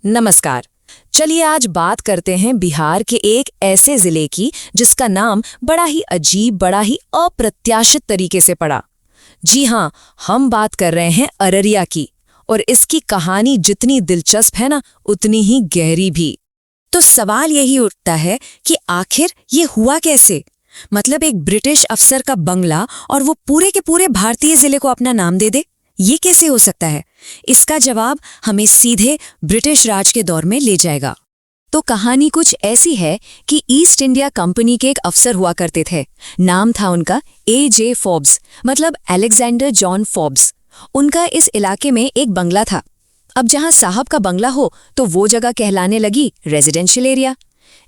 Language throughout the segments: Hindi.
नमस्कार। चलिए आज बात करते हैं बिहार के एक ऐसे जिले की जिसका नाम बड़ा ही अजीब, बड़ा ही अप्रत्याशित तरीके से पड़ा। जी हाँ, हम बात कर रहे हैं अररिया की, और इसकी कहानी जितनी दिलचस्प है ना, उतनी ही गहरी भी। तो सवाल यही उठता है कि आखिर ये हुआ कैसे? मतलब एक ब्रिटिश अफसर का बंगला और वो पूरे के पूरे भारतीय जिले को अपना नाम दे दे, ये कैसे हो सकता है? इसका जवाब हमें सीधे ब्रिटिश राज के दौर में ले जाएगा। तो कहानी कुछ ऐसी है कि ईस्ट इंडिया कंपनी के एक अफसर हुआ करते थे। नाम था उनका A.J. फोर्ब्स, मतलब अलेक्जेंडर जॉन फोर्ब्स। उनका इस इलाके में एक बंगला था। अब जहां साहब का बंगला हो तो वो जगह कहलाने लगी रेजिडेंशियल एरिया।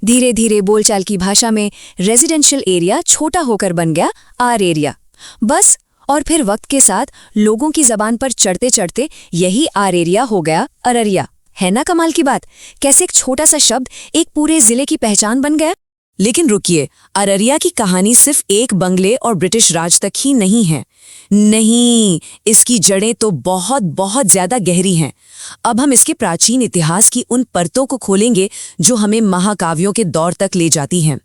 धीरे धीरे बोलचाल की भाषा में रेजिडेंशियल एरिया छोटा होकर बन गया आर एरिया। बस, और फिर वक्त के साथ लोगों की जबान पर चढ़ते चढ़ते यही आर एरिया हो गया अररिया। है ना कमाल की बात, कैसे एक छोटा सा शब्द एक पूरे जिले की पहचान बन गया। लेकिन रुकिए, अररिया की कहानी सिर्फ एक बंगले और ब्रिटिश राज तक ही नहीं है। नहीं, इसकी जड़ें तो बहुत बहुत ज्यादा गहरी हैं। अब हम इसके प्राचीन इतिहास की उन परतों को खोलेंगे जो हमें महाकाव्यों के दौर तक ले जाती हैं।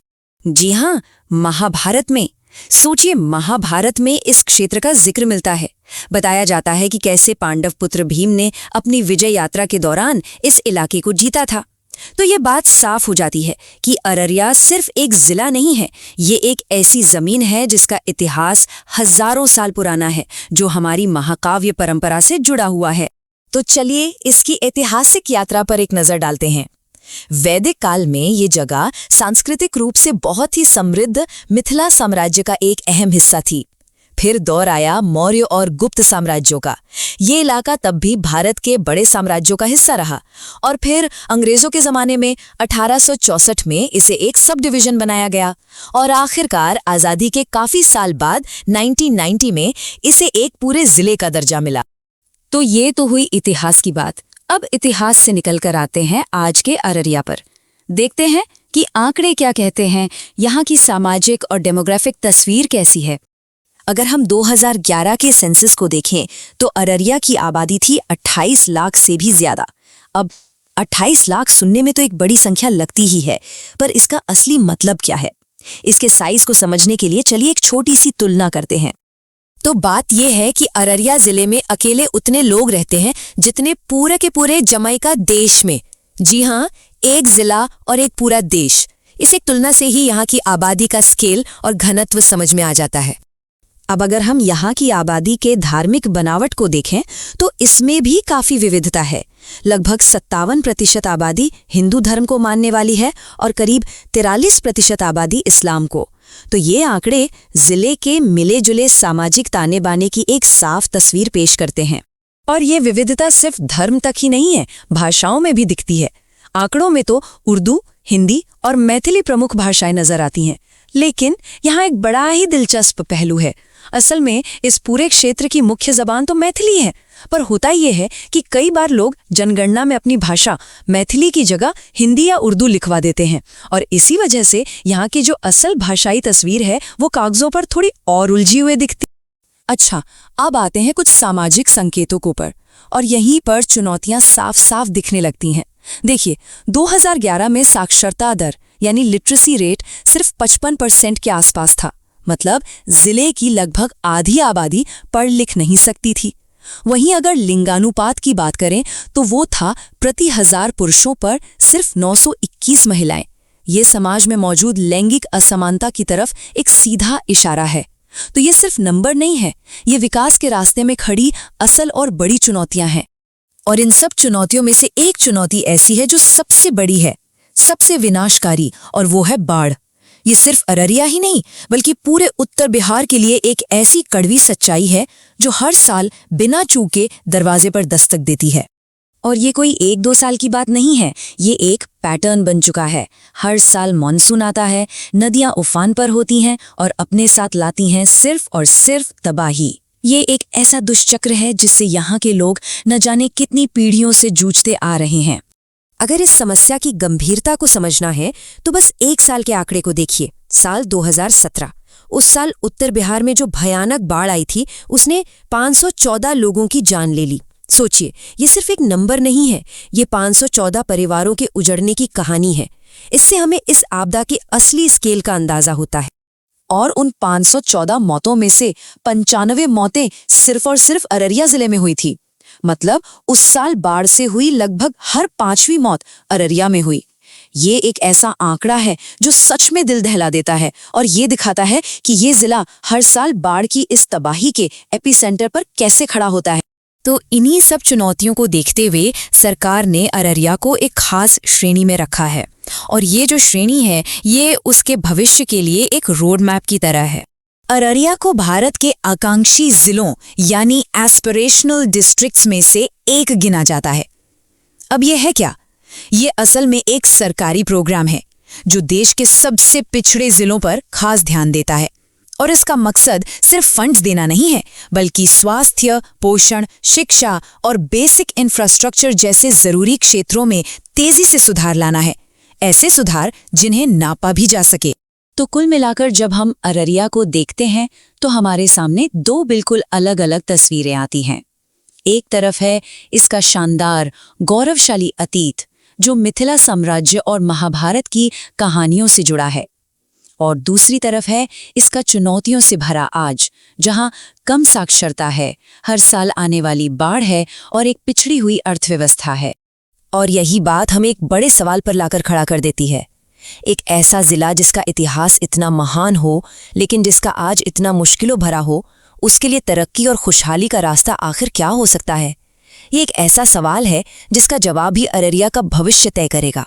जी हाँ, महाभारत में। सोचिए, महाभारत में इस क्षेत्र का जिक्र मिलता है। बताया जाता है कि कैसे पांडव पुत्र भीम ने अपनी विजय यात्रा के दौरान इस इलाके को जीता था। तो ये बात साफ हो जाती है कि अररिया सिर्फ एक जिला नहीं है, ये एक ऐसी जमीन है जिसका इतिहास हजारों साल पुराना है, जो हमारी महाकाव्य परंपरा से जुड़ा हुआ है। तो चलिए इसकी ऐतिहासिक यात्रा पर एक नजर डालते हैं। वैदिक काल में ये जगह सांस्कृतिक रूप से बहुत ही समृद्ध मिथिला साम्राज्य का एक अहम हिस्सा थी। फिर दौर आया मौर्य और गुप्त साम्राज्यों का। ये इलाका तब भी भारत के बड़े साम्राज्यों का हिस्सा रहा, और फिर अंग्रेजों के ज़माने में 1864 में इसे एक सब डिवीजन बनाया गया, और आखिरकार आज़ादी के काफ़ी साल बाद 1990 में इसे एक पूरे ज़िले का दर्जा मिला। तो ये तो हुई इतिहास की बात। अब इतिहास से निकलकर आते हैं आज के अररिया पर। देखते हैं कि आंकड़े क्या कहते हैं, यहाँ की सामाजिक और डेमोग्राफिक तस्वीर कैसी है। अगर हम 2011 के सेंसस को देखें तो अररिया की आबादी थी 28 लाख से भी ज्यादा। अब 28 लाख सुनने में तो एक बड़ी संख्या लगती ही है, पर इसका असली मतलब क्या है? इसके साइज को समझने के लिए चलिए एक छोटी सी तुलना करते हैं। तो बात यह है कि अररिया जिले में अकेले उतने लोग रहते हैं जितने पूरे के पूरे जमैका देश में। जी हाँ, एक जिला और एक पूरा देश। इस एक तुलना से ही यहाँ की आबादी का स्केल और घनत्व समझ में आ जाता है। अब अगर हम यहाँ की आबादी के धार्मिक बनावट को देखें तो इसमें भी काफी विविधता है। लगभग 57% आबादी हिंदू धर्म को मानने वाली है और करीब 43% आबादी इस्लाम को। तो ये आंकड़े जिले के मिले जुले सामाजिक ताने बाने की एक साफ तस्वीर पेश करते हैं। और ये विविधता सिर्फ धर्म तक ही नहीं है, भाषाओं में भी दिखती है। आंकड़ों में तो उर्दू, हिंदी और मैथिली प्रमुख भाषाएं नजर आती हैं, लेकिन यहाँ एक बड़ा ही दिलचस्प पहलू है। असल में इस पूरे क्षेत्र की मुख्य जबान तो मैथिली है, पर होता ये है कि कई बार लोग जनगणना में अपनी भाषा मैथिली की जगह हिंदी या उर्दू लिखवा देते हैं, और इसी वजह से यहाँ की जो असल भाषाई तस्वीर है वो कागजों पर थोड़ी और उलझी हुई दिखती। अच्छा, अब आते हैं कुछ सामाजिक संकेतों पर, और यहीं पर चुनौतियां साफ साफ दिखने लगती हैं। देखिए, 2011 में साक्षरता दर यानी लिटरेसी रेट सिर्फ 55% के आसपास था। मतलब जिले की लगभग आधी आबादी पढ़ लिख नहीं सकती थी। वहीं अगर लिंगानुपात की बात करें तो वो था प्रति 1000 पुरुषों पर सिर्फ 921 महिलाएं। ये समाज में मौजूद लैंगिक असमानता की तरफ एक सीधा इशारा है। तो ये सिर्फ नंबर नहीं है, ये विकास के रास्ते में खड़ी असल और बड़ी चुनौतियां हैं। और इन सब चुनौतियों में से एक चुनौती ऐसी है जो सबसे बड़ी है, सबसे विनाशकारी, और वो है बाढ़। ये सिर्फ अररिया ही नहीं बल्कि पूरे उत्तर बिहार के लिए एक ऐसी कड़वी सच्चाई है जो हर साल बिना चूके दरवाजे पर दस्तक देती है। और ये कोई 1-2 साल की बात नहीं है, ये एक पैटर्न बन चुका है। हर साल मॉनसून आता है, नदियां उफान पर होती हैं और अपने साथ लाती हैं सिर्फ और सिर्फ तबाही। ये एक ऐसा दुष्चक्र है जिससे यहाँ के लोग न जाने कितनी पीढ़ियों से जूझते आ रहे हैं। अगर इस समस्या की गंभीरता को समझना है तो बस एक साल के आंकड़े को देखिए, साल 2017। उस साल उत्तर बिहार में जो भयानक बाढ़ आई थी उसने 514 लोगों की जान ले ली। सोचिए, ये सिर्फ एक नंबर नहीं है, ये 514 परिवारों के उजड़ने की कहानी है। इससे हमें इस आपदा के असली स्केल का अंदाजा होता है। और उन 514 मौतों में से 95 मौतें सिर्फ और सिर्फ अररिया जिले में हुई थी। मतलब उस साल बाढ़ से हुई लगभग हर 5वीं मौत अररिया में हुई। ये एक ऐसा आंकड़ा है जो सच में दिल दहला देता है और ये दिखाता है कि ये जिला हर साल बाढ़ की इस तबाही के एपिसेंटर पर कैसे खड़ा होता है। तो इन्हीं सब चुनौतियों को देखते हुए सरकार ने अररिया को एक खास श्रेणी में रखा है और ये जो श्रेणी है ये उसके भविष्य के लिए एक रोड मैप की तरह है। अररिया को भारत के आकांक्षी जिलों यानी एस्पिरेशनल डिस्ट्रिक्ट्स में से एक गिना जाता है। अब ये है क्या? ये असल में एक सरकारी प्रोग्राम है जो देश के सबसे पिछड़े जिलों पर खास ध्यान देता है और इसका मकसद सिर्फ फंड्स देना नहीं है बल्कि स्वास्थ्य, पोषण, शिक्षा और बेसिक इंफ्रास्ट्रक्चर जैसे जरूरी क्षेत्रों में तेजी से सुधार लाना है, ऐसे सुधार जिन्हें नापा भी जा सके। तो कुल मिलाकर जब हम अररिया को देखते हैं तो हमारे सामने दो बिल्कुल अलग अलग तस्वीरें आती हैं। एक तरफ है इसका शानदार गौरवशाली अतीत जो मिथिला साम्राज्य और महाभारत की कहानियों से जुड़ा है, और दूसरी तरफ है इसका चुनौतियों से भरा आज, जहां कम साक्षरता है, हर साल आने वाली बाढ़ है और एक पिछड़ी हुई अर्थव्यवस्था है। और यही बात हमें एक बड़े सवाल पर लाकर खड़ा कर देती है। एक ऐसा जिला जिसका इतिहास इतना महान हो लेकिन जिसका आज इतना मुश्किलों भरा हो, उसके लिए तरक्की और खुशहाली का रास्ता आखिर क्या हो सकता है? ये एक ऐसा सवाल है जिसका जवाब ही अररिया का भविष्य तय करेगा।